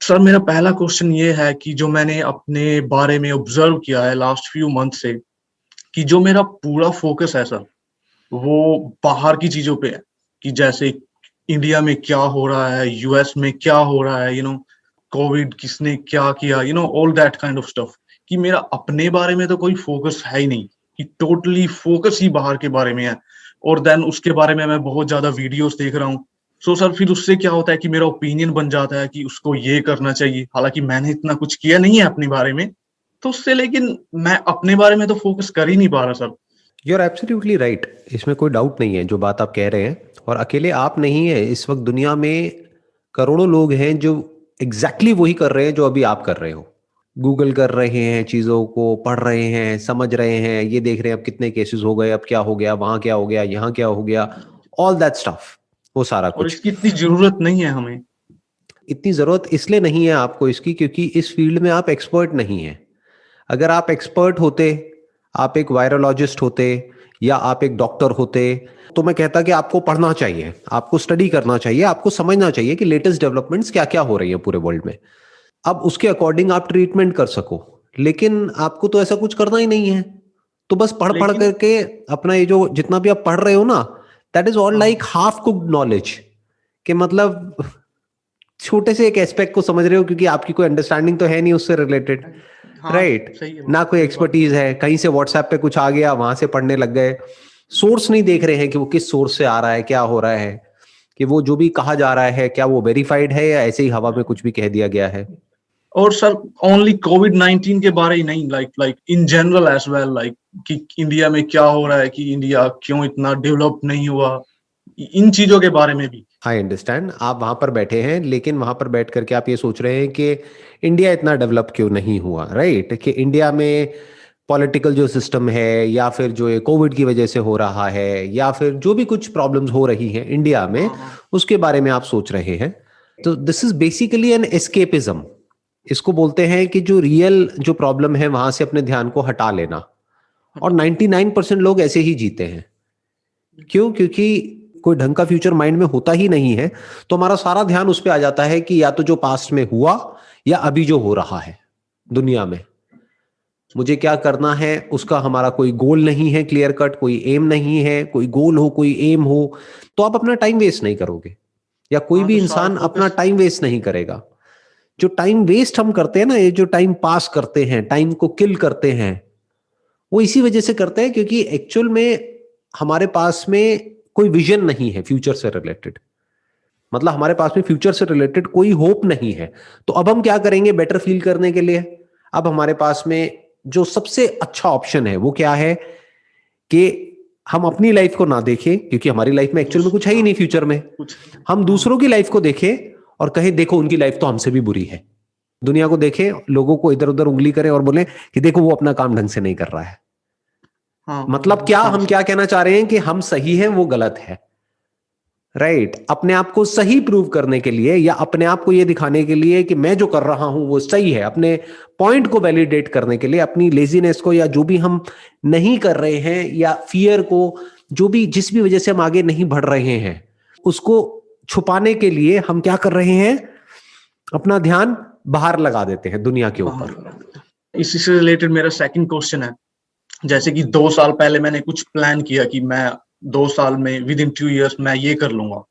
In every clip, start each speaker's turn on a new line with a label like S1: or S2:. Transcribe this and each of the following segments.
S1: Sir मेरा पहला question ये है कि जो मैंने अपने बारे में ऑब्जर्व किया है लास्ट फ्यू मंथ से, कि जो मेरा पूरा फोकस है सर, वो बाहर की चीजों पे है। कि जैसे इंडिया में क्या हो रहा है, यूएस में क्या हो रहा है, कोविड किसने क्या किया, all that kind of stuff. कि मेरा अपने बारे में तो कोई फोकस है ही नहीं, कि टोटली फोकस ही बाहर के बारे में है। और देन उसके बारे में मैं बहुत ज्यादा वीडियोस देख रहा हूँ। सो सर फिर उससे क्या होता है कि मेरा ओपिनियन बन जाता है कि उसको ये करना चाहिए, हालांकि मैंने इतना कुछ किया नहीं है अपने बारे में। तो उससे लेकिन मैं अपने बारे में तो फोकस कर ही नहीं पा रहा sir.
S2: You are absolutely right, इसमें कोई डाउट नहीं है जो बात आप कह रहे हैं। और अकेले आप नहीं है, इस वक्त दुनिया में करोड़ों लोग हैं जो एग्जैक्टली वही कर रहे हैं जो अभी आप कर रहे हो। गूगल कर रहे हैं, चीज़ों को पढ़ रहे हैं, समझ रहे हैं, ये देख रहे हैं अब कितने केसेस हो गए, अब क्या हो गया, वहाँ क्या हो गया, यहाँ क्या हो गया, ऑल दैट स्टफ, वो सारा
S1: और
S2: कुछ।
S1: इसकी इतनी जरूरत नहीं है हमें।
S2: इतनी ज़रूरत इसलिए नहीं है आपको इसकी क्योंकि इस फील्ड में आप एक्सपर्ट नहीं हैं। अगर आप एक्सपर्ट होते, आप एक वायरोलॉजिस्ट होते या आप एक डॉक्टर होते, तो मैं कहता कि आपको पढ़ना चाहिए, आपको स्टडी करना चाहिए, आपको समझना चाहिए कि लेटेस्ट डेवलपमेंट्स क्या क्या हो रही है पूरे वर्ल्ड में। अब उसके अकॉर्डिंग आप ट्रीटमेंट कर सको। लेकिन आपको तो ऐसा कुछ करना ही नहीं है। तो बस पढ़ पढ़
S1: लेकिन
S2: करके अपना ये जो जितना भी आप पढ़ रहे हो ना, दैट इज ऑल
S1: हाँ
S2: लाइक हाफ कुक्ड नॉलेज। कि मतलब छोटे से एक एस्पेक्ट को समझ रहे हो क्योंकि आपकी कोई अंडरस्टैंडिंग तो है नहीं उससे रिलेटेड।
S1: हाँ,
S2: राइट।
S1: सही है
S2: ना कोई
S1: ये बात
S2: एक्सपर्टीज
S1: तो।
S2: है, कहीं से व्हाट्सएप पे कुछ आ गया वहां से पढ़ने लग गए। सोर्स नहीं देख रहे हैं कि वो किस सोर्स से आ रहा है, क्या हो रहा है, कि वो जो भी कहा जा रहा है क्या वो वेरीफाइड है या ऐसे ही हवा में कुछ भी कह दिया गया है।
S1: और सर ओनली कोविड-19 के बारे ही नहीं, like like in general as well, like कि इंडिया में क्या हो रहा है, कि इंडिया क्यों इतना डेवलप नहीं हुआ, इन चीजों के बारे में भी।
S2: आई अंडरस्टैंड, आप वहां पर बैठे हैं लेकिन वहां पर बैठ करके आप ये सोच रहे हैं कि इंडिया इतना डेवलप क्यों नहीं हुआ। राइट, कि इंडिया में पॉलिटिकल जो सिस्टम है या फिर जो ये कोविड की वजह से हो रहा है या फिर जो भी कुछ प्रॉब्लम्स हो रही हैं इंडिया में,
S1: हाँ हाँ।
S2: उसके बारे में आप सोच रहे हैं। तो this is basically an escapism. इसको बोलते हैं कि जो रियल जो प्रॉब्लम है वहां से अपने ध्यान को हटा लेना। और 99% लोग ऐसे ही जीते हैं। क्यों? क्योंकि कोई ढंग का फ्यूचर माइंड में होता ही नहीं है। तो हमारा सारा ध्यान उस पर आ जाता है कि या तो जो पास्ट में हुआ या अभी जो हो रहा है दुनिया में, मुझे क्या करना है उसका हमारा कोई गोल नहीं है, क्लियर कट कोई एम नहीं है। कोई गोल हो, कोई एम हो, तो आप अपना टाइम वेस्ट नहीं करोगे, या कोई
S1: हाँ,
S2: भी
S1: तो सारा
S2: इंसान अपना
S1: फोकस।
S2: टाइम वेस्ट नहीं करेगा। जो टाइम वेस्ट हम करते हैं ना, ये जो टाइम पास करते हैं, टाइम को किल करते हैं, वो इसी वजह से करते हैं क्योंकि एक्चुअल में हमारे पास में कोई विजन नहीं है फ्यूचर से रिलेटेड। मतलब हमारे पास में फ्यूचर से रिलेटेड कोई होप नहीं है। तो अब हम क्या करेंगे बेटर फील करने के लिए? अब हमारे पास में जो सबसे अच्छा ऑप्शन है वो क्या है कि हम अपनी लाइफ को ना देखें क्योंकि हमारी लाइफ में एक्चुअल में कुछ है ही
S1: हाँ,
S2: नहीं फ्यूचर में।
S1: कुछ।
S2: हम
S1: हाँ
S2: दूसरों की लाइफ को देखें और कहें देखो उनकी लाइफ तो हमसे भी बुरी है। दुनिया को देखें, लोगों को इधर उधर उंगली करें और बोले कि देखो वो अपना काम ढंग से नहीं कर रहा है।
S1: हाँ
S2: मतलब क्या,
S1: हाँ
S2: हम
S1: सर।
S2: क्या कहना चाह रहे हैं कि हम सही हैं वो गलत है। राइट, अपने आप को सही प्रूव करने के लिए या अपने आप को यह दिखाने के लिए कि मैं जो कर रहा हूं वो सही है, अपने पॉइंट को वैलिडेट करने के लिए, अपनी लेजीनेस को या जो भी हम नहीं कर रहे हैं या फियर को, जो भी जिस भी वजह से हम आगे नहीं बढ़ रहे हैं, उसको छुपाने के लिए हम क्या कर रहे हैं, अपना ध्यान बाहर लगा देते हैं दुनिया के ऊपर।
S1: इसी से रिलेटेड मेरा सेकंड क्वेश्चन है। जैसे कि 2 साल पहले मैंने कुछ प्लान किया कि मैं 2 साल में विद इन 2 इयर्स मैं ये कर लूंगा,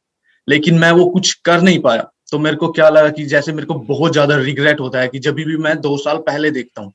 S1: लेकिन मैं वो कुछ कर नहीं पाया। तो मेरे को क्या लगा कि जैसे मेरे को बहुत ज्यादा रिग्रेट होता है कि जब भी मैं 2 साल पहले देखता हूँ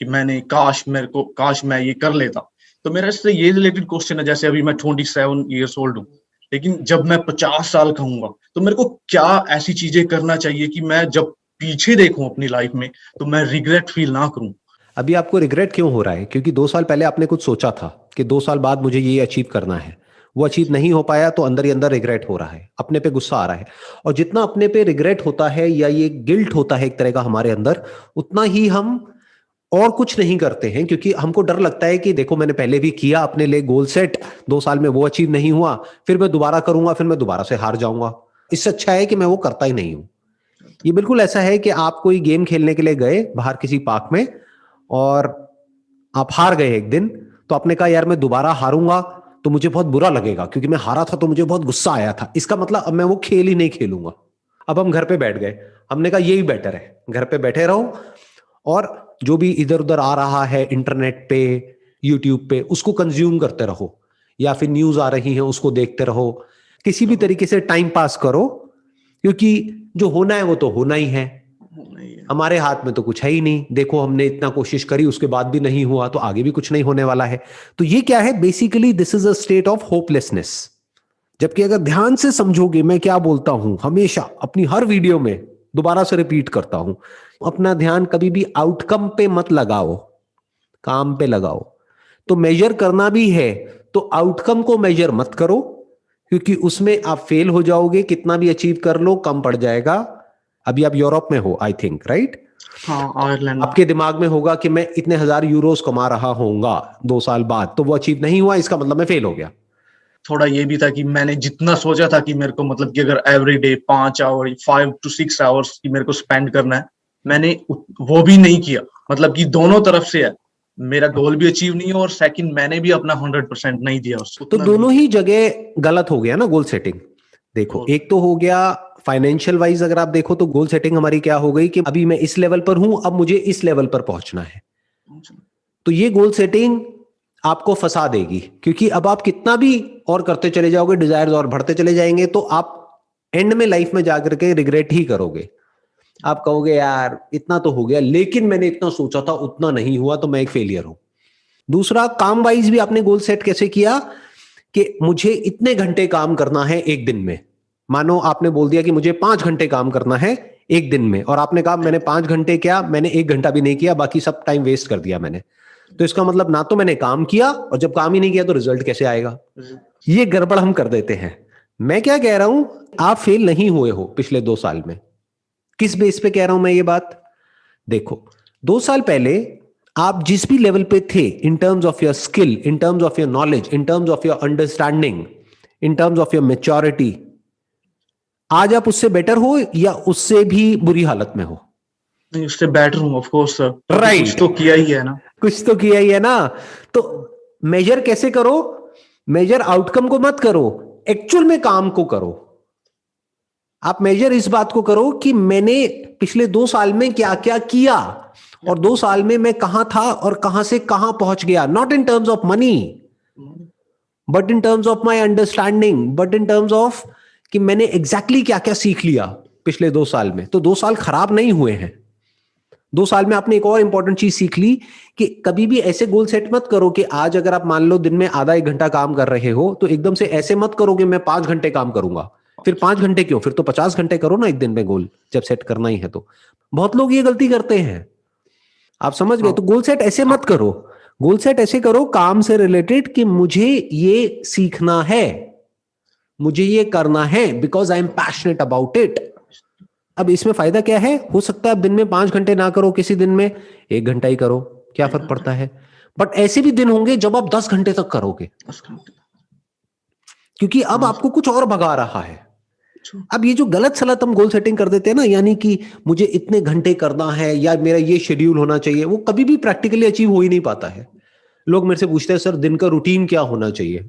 S1: कि मैंने काश मैं ये कर लेता। तो मेरा इससे ये रिलेटेड क्वेश्चन है, जैसे अभी मैं 27 ईयर्स ओल्ड हूँ, लेकिन जब मैं 50 साल का हूंगा तो मेरे को क्या ऐसी चीजें करना चाहिए कि मैं जब पीछे देखूं अपनी लाइफ में तो मैं रिग्रेट फील ना करूं।
S2: अभी आपको रिग्रेट क्यों हो रहा है? क्योंकि 2 साल पहले आपने कुछ सोचा था कि 2 साल बाद मुझे ये अचीव करना है, वो अचीव नहीं हो पाया, तो अंदर ही अंदर रिग्रेट हो रहा है, अपने पे गुस्सा आ रहा है। और जितना अपने पे रिग्रेट होता है या ये गिल्ट होता है एक तरह का हमारे अंदर, उतना ही हम और कुछ नहीं करते हैं क्योंकि हमको डर लगता है कि देखो मैंने पहले भी किया अपने लिए गोल सेट, 2 साल में वो अचीव नहीं हुआ, फिर मैं दोबारा करूंगा, फिर मैं दोबारा से हार जाऊंगा। इससे अच्छा है कि मैं वो करता ही नहीं हूं। ये बिल्कुल ऐसा है कि आप कोई गेम खेलने के लिए गए बाहर किसी पार्क में और आप हार गए एक दिन, तो आपने कहा यार मैं दोबारा हारूंगा तो मुझे बहुत बुरा लगेगा क्योंकि मैं हारा था तो मुझे बहुत गुस्सा आया था, इसका मतलब अब मैं वो खेल ही नहीं खेलूंगा। अब हम घर पे बैठ गए, हमने कहा यही बेटर है, घर पे बैठे रहो और जो भी इधर उधर आ रहा है इंटरनेट पे, यूट्यूब पे, उसको कंज्यूम करते रहो, या फिर न्यूज आ रही है उसको देखते रहो, किसी भी तरीके से टाइम पास करो, क्योंकि जो होना है वो तो होना ही है,
S1: नहीं है।
S2: हमारे हाथ में तो कुछ है ही नहीं। देखो हमने इतना कोशिश करी, उसके बाद भी नहीं हुआ, तो आगे भी कुछ नहीं होने वाला है। तो ये क्या है, basically this is a state of hopelessness. जबकि अगर ध्यान से समझोगे, मैं क्या बोलता हूं हमेशा अपनी हर वीडियो में, दोबारा से रिपीट करता हूं, अपना ध्यान कभी भी आउटकम पे मत लगाओ, काम पे लगाओ। तो मेजर करना भी है तो आउटकम को मेजर मत करो, क्योंकि उसमें आप फेल हो जाओगे, कितना भी अचीव कर लो कम पड़ जाएगा। अभी आप यूरोप में हो आई थिंक, राइट?
S1: हाँ, आयरलैंड।
S2: आपके दिमाग में होगा कि मैं इतने हजार यूरोस कमा रहा होऊंगा 2 साल बाद, तो वो अचीव नहीं हुआ, इसका मतलब मैं फेल हो गया।
S1: थोड़ा ये भी था कि मैंने जितना सोचा था कि मेरे को मतलब कि अगर every day 5 hour 5 to 6 hours की मेरे को स्पेंड करना है, मैंने वो भी नहीं किया। मतलब कि दोनों तरफ से है, मेरा गोल भी अचीव नहीं हुआ और सेकंड मैंने भी अपना 100% नहीं दिया,
S2: तो
S1: उतना नहीं
S2: दोनों
S1: दिया।
S2: ही जगह गलत हो गया ना गोल सेटिंग। देखो,
S1: और
S2: एक तो हो गया फाइनेंशियल वाइज, अगर आप देखो तो गोल सेटिंग हमारी क्या हो गई कि अभी मैं इस लेवल पर हूं, अब मुझे इस लेवल पर पहुंचना है। तो ये गोल सेटिंग आपको फंसा देगी, क्योंकि अब आप कितना भी और करते चले जाओगे, डिजायर्स और बढ़ते चले जाएंगे, तो आप एंड में लाइफ में जाकर के रिग्रेट ही करोगे। आप कहोगे यार इतना तो हो गया, लेकिन मैंने इतना सोचा था, उतना नहीं हुआ, तो मैं एक फेलियर हूं। दूसरा, काम वाइज भी आपने गोल सेट कैसे किया कि मुझे इतने घंटे काम करना है एक दिन में। मानो आपने बोल दिया कि मुझे 5 घंटे काम करना है एक दिन में, और आपने कहा मैंने 5 घंटे क्या, मैंने 1 घंटा भी नहीं किया, बाकी सब टाइम वेस्ट कर दिया मैंने। तो इसका मतलब ना तो मैंने काम किया, और जब काम ही नहीं किया तो रिजल्ट कैसे आएगा? ये गड़बड़ हम कर देते हैं। मैं क्या कह रहा हूं, आप फेल नहीं हुए हो पिछले 2 साल में। किस बेस पे कह रहा हूं मैं ये बात? देखो, 2 साल पहले आप जिस भी लेवल पे थे, in terms of your skill, in terms of your knowledge, in terms of your understanding, in terms of your maturity, आज आप उससे बेटर हो या उससे भी बुरी हालत में हो?
S1: नहीं, उससे बेटर हूँ ऑफ कोर्स सर, क्योंकि कुछ
S2: राइट,
S1: तो किया ही है ना।
S2: कुछ तो किया ही है ना। तो मेजर कैसे करो? मेजर आउटकम को मत करो, एक्चुअल में काम को करो। आप मेजर इस बात को करो कि मैंने पिछले 2 साल में क्या क्या किया, और 2 साल में मैं कहां था और कहां से कहां पहुंच गया। Not in terms of money, but in terms of my understanding, but in terms of कि मैंने एग्जैक्टली क्या क्या सीख लिया पिछले 2 साल में। तो 2 साल खराब नहीं हुए हैं। 2 साल में आपने एक और इंपॉर्टेंट चीज सीख ली कि कभी भी ऐसे गोल सेट मत करो कि आज अगर आप मान लो दिन में आधा 1 घंटा काम कर रहे हो, तो एकदम से ऐसे मत करो कि मैं 5 घंटे काम करूंगा। फिर 5 घंटे क्यों, फिर तो 50 घंटे करो ना एक दिन में गोल, जब सेट करना ही है तो। बहुत लोग ये गलती करते हैं, आप समझ गए?
S1: हाँ,
S2: तो गोल सेट ऐसे मत करो। गोल सेट ऐसे करो काम से रिलेटेड कि मुझे ये सीखना है, मुझे ये करना है, because I am passionate about it. अब इसमें फायदा क्या है? हो सकता है आप दिन में 5 घंटे ना करो, किसी दिन में 1 घंटा ही करो, क्या फर्क पड़ता है? बट ऐसे भी दिन होंगे जब आप 10 घंटे तक करोगे,
S1: 10 घंटे।
S2: क्योंकि अब
S1: हाँ,
S2: आपको कुछ और भगा रहा है। अब ये जो गलत सलत हम गोल सेटिंग कर देते हैं ना, यानी कि मुझे इतने घंटे करना है या मेरा ये शेड्यूल होना चाहिए, वो कभी भी प्रैक्टिकली अचीव हो ही नहीं पाता है। लोग मेरे से पूछते हैं सर दिन का रूटीन क्या होना चाहिए?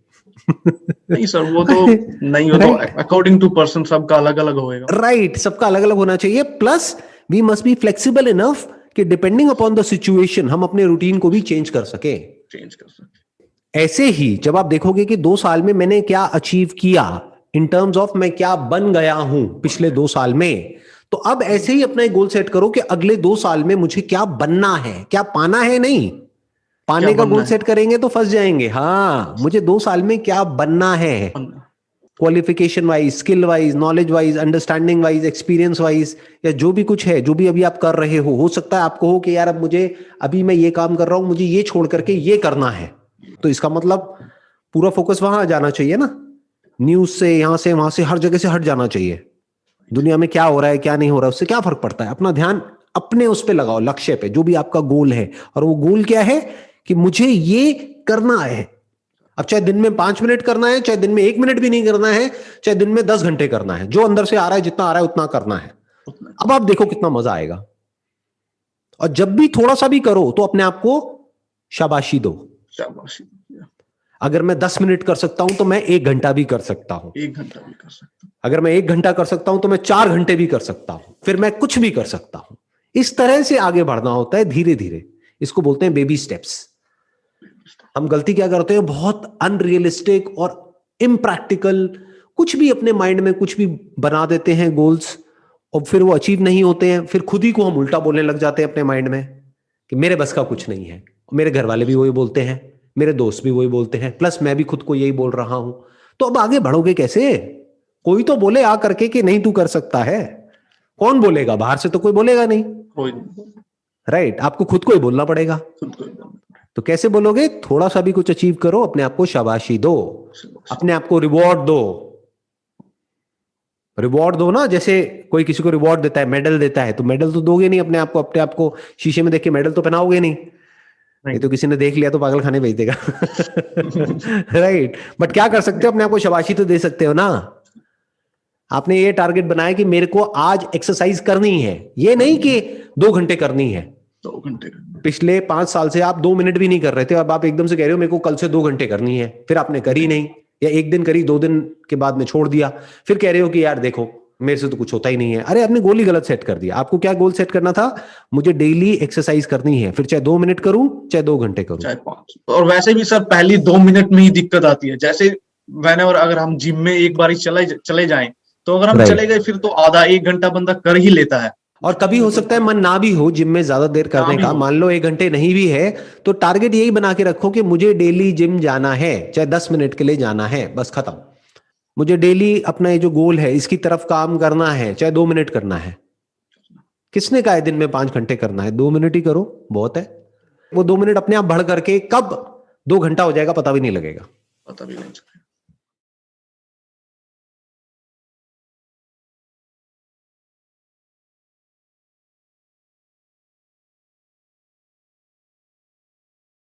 S1: नहीं सर, वो तो नहीं, वो तो
S2: राइट,
S1: अकॉर्डिंग टू पर्सन सबका अलग अलग होएगा।
S2: राइट, सबका अलग अलग होना चाहिए। Plus we must be flexible enough कि डिपेंडिंग अपॉन द सिचुएशन हम अपने रूटीन को भी चेंज कर सके।
S1: चेंज कर सकते।
S2: ऐसे ही जब आप देखोगे कि 2 साल में मैंने क्या अचीव किया, इन टर्म्स ऑफ मैं क्या बन गया हूं पिछले 2 साल में, तो अब ऐसे ही अपना एक गोल सेट करो कि अगले 2 साल में मुझे क्या बनना है, क्या पाना है नहीं।
S1: क्या
S2: पाने का
S1: बनना
S2: गोल
S1: है?
S2: सेट करेंगे तो फंस जाएंगे। हाँ, मुझे 2 साल में क्या बनना है,
S1: बनना।
S2: Qualification wise, skill wise, knowledge wise, understanding wise, experience wise, या जो भी कुछ है, जो भी अभी आप कर रहे हो सकता है आपको हो कि यार अब मुझे, अभी मैं ये काम कर रहा हूं, मुझे ये छोड़ करके ये करना है। तो इसका मतलब पूरा फोकस वहां जाना चाहिए ना, न्यूज से, यहां से, वहां से, हर जगह से हट जाना चाहिए। दुनिया में क्या हो रहा है क्या नहीं हो रहा है उससे क्या फर्क पड़ता है? अपना ध्यान अपने उस पे लगाओ, लक्ष्य पे, जो भी आपका गोल है। और वो गोल क्या है कि मुझे ये करना है। अब चाहे दिन में 5 मिनट करना है, चाहे दिन में 1 मिनट भी नहीं करना है, चाहे दिन में 10 घंटे करना है, जो अंदर से आ रहा है, जितना आ रहा है उतना करना है।
S1: उतना।
S2: अब आप देखो कितना मजा आएगा। और जब भी थोड़ा सा भी करो तो अपने आप को शाबाशी दो।
S1: शाबाशी।
S2: अगर मैं 10 मिनट कर सकता हूं तो मैं 1 घंटा भी कर सकता हूं।
S1: 1 घंटा भी कर सकता हूँ।
S2: अगर मैं 1 घंटा कर सकता हूं तो मैं 4 घंटे भी कर सकता हूं, फिर मैं कुछ भी कर सकता हूं। इस तरह से आगे बढ़ना होता है, धीरे धीरे। इसको बोलते हैं बेबी स्टेप्स। हम गलती क्या करते हैं, बहुत अनरियलिस्टिक और इम्प्रैक्टिकल कुछ भी अपने माइंड में कुछ भी बना देते हैं गोल्स, और फिर वो अचीव नहीं होते हैं। फिर खुद ही को हम उल्टा बोलने लग जाते हैं अपने माइंड में कि मेरे बस का कुछ नहीं है। मेरे घर वाले भी वही बोलते हैं, मेरे दोस्त भी वही बोलते हैं, प्लस मैं भी खुद को यही बोल रहा हूं। तो अब आगे बढ़ोगे कैसे? कोई तो बोले आ करके कि नहीं तू कर सकता है। कौन बोलेगा? बाहर से तो कोई बोलेगा नहीं,
S1: कोई नहीं,
S2: राइट? आपको खुद को ही बोलना पड़ेगा।
S1: खुद को एकदम।
S2: तो कैसे बोलोगे? थोड़ा सा भी कुछ अचीव करो, अपने आप को शाबाशी दो, अपने आप को रिवॉर्ड दो। रिवॉर्ड दो ना, जैसे कोई किसी को रिवॉर्ड देता है, मेडल देता है, तो मेडल तो दोगे नहीं अपने आप को। अपने आप को शीशे में देख के मेडल तो पहनाओगे नहीं, ये तो किसी ने देख लिया तो पागल खाने भेज देगा। राइट? बट क्या कर सकते हो, अपने आप को शाबाशी तो दे सकते हो ना। आपने ये टारगेट बनाया कि मेरे को आज एक्सरसाइज करनी है, ये नहीं कि 2 घंटे करनी है।
S1: 2 घंटे करनी।
S2: पिछले 5 साल से आप 2 मिनट भी नहीं कर रहे थे, अब आप एकदम से कह रहे हो मेरे को कल से 2 घंटे करनी है, फिर आपने करी नहीं, या 1 दिन करी, 2 दिन के बाद में छोड़ दिया, फिर कह रहे हो कि यार देखो मेरे से तो कुछ होता ही नहीं है। अरे आपने गोल ही गलत सेट कर दिया। आपको क्या गोल सेट करना था? मुझे डेली एक्सरसाइज करनी है, फिर चाहे 2 मिनट करूं चाहे 2 घंटे करूं।
S1: चाहे 5। और वैसे भी सर पहली 2 मिनट में ही दिक्कत आती है। जैसे व्हेनेवर अगर हम जिम में एक बार चले जाएं, तो अगर हम
S2: Right.
S1: चले गए फिर तो आधा 1 घंटा बंदा कर ही लेता है।
S2: और कभी हो सकता है मन ना भी हो जिम में ज्यादा देर करने का, मान लो 1 घंटे नहीं भी है, तो टारगेट यही बना के रखो कि मुझे डेली जिम जाना है, चाहे 10 मिनट के लिए जाना है, बस खत्म। मुझे डेली अपना ये जो गोल है इसकी तरफ काम करना है, चाहे 2 मिनट करना है। किसने कहा है दिन में 5 घंटे करना है? 2 मिनट ही करो, बहुत है। वो 2 मिनट अपने आप बढ़ करके कब 2 घंटा हो जाएगा पता भी नहीं लगेगा।
S1: पता भी नहीं चलेगा।